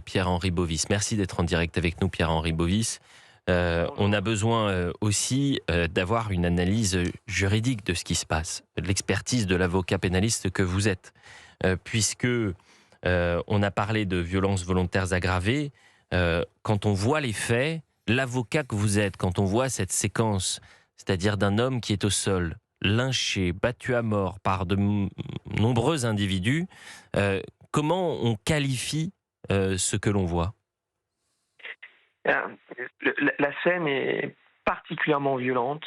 Pierre-Henri Bovis. Merci d'être en direct avec nous, Pierre-Henri Bovis. On a besoin aussi d'avoir une analyse juridique de ce qui se passe, de l'expertise de l'avocat pénaliste que vous êtes, puisque on a parlé de violences volontaires aggravées. Quand on voit les faits, l'avocat que vous êtes, quand on voit cette séquence, c'est-à-dire d'un homme qui est au sol, lynché, battu à mort par de nombreux individus, comment on qualifie ce que l'on voit? Ah, la scène est particulièrement violente,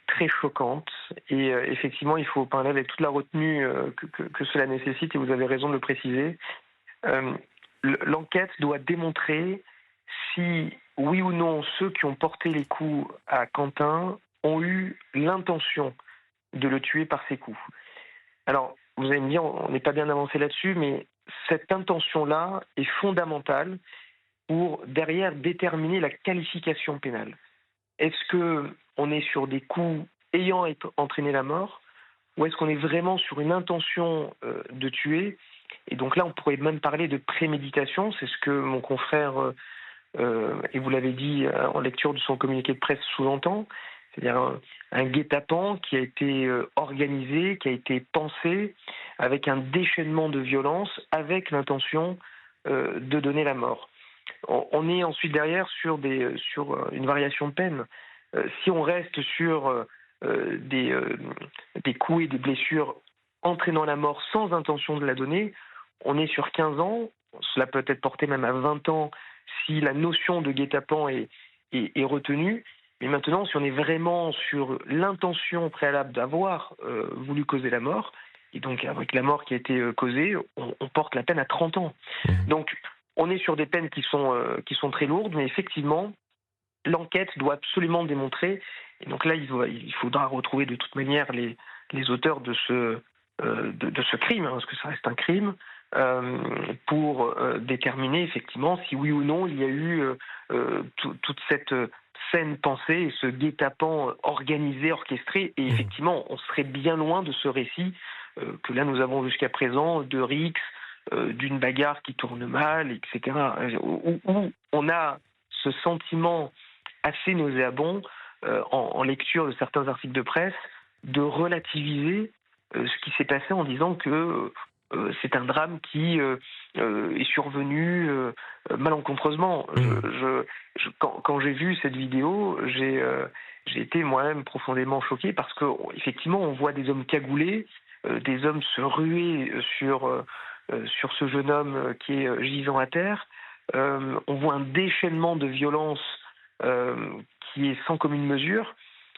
très choquante et effectivement, il faut parler avec toute la retenue que cela nécessite et vous avez raison de le préciser. Hem, l'enquête doit démontrer si, oui ou non, ceux qui ont porté les coups à Quentin ont eu l'intention de le tuer par ces coups. Alors, vous allez me dire, on n'est pas bien avancé là-dessus, mais cette intention-là est fondamentale pour derrière déterminer la qualification pénale. Est-ce que on est sur des coups ayant entraîné la mort ou est-ce qu'on est vraiment sur une intention de tuer? Et donc là, on pourrait même parler de préméditation. C'est ce que mon confrère, et vous l'avez dit en lecture de son communiqué de presse, sous-entend. C'est-à-dire un guet-apens qui a été organisé, qui a été pensé avec un déchaînement de violence, avec l'intention de donner la mort. On est ensuite derrière sur une variation de peine. Si on reste sur des coups et des blessures entraînant la mort sans intention de la donner, on est sur 15 ans. Cela peut être porté même à 20 ans si la notion de guet-apens est retenue. Mais maintenant, si on est vraiment sur l'intention préalable d'avoir voulu causer la mort, et donc avec la mort qui a été causée, on porte la peine à 30 ans. Mmh. Donc, on est sur des peines qui sont très lourdes, mais effectivement, l'enquête doit absolument démontrer. Et donc là, il faudra retrouver de toute manière les auteurs de ce crime, hein, parce que ça reste un crime, pour déterminer effectivement si oui ou non il y a eu toute cette scène pensée et ce guet-apens organisé, orchestré. Et Mmh. effectivement, on serait bien loin de ce récit que là nous avons jusqu'à présent de rixes, d'une bagarre qui tourne mal, etc. Où on a ce sentiment assez nauséabond en lecture de certains articles de presse de relativiser ce qui s'est passé en disant que c'est un drame qui est survenu malencontreusement. Mmh. Quand j'ai vu cette vidéo, j'ai été moi-même profondément choqué parce que effectivement, on voit des hommes cagoulés, des hommes se ruer sur ce jeune homme qui est gisant à terre. On voit un déchaînement de violence qui est sans commune mesure.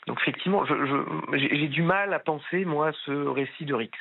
Donc effectivement, j'ai du mal à penser, moi, à ce récit de Rix.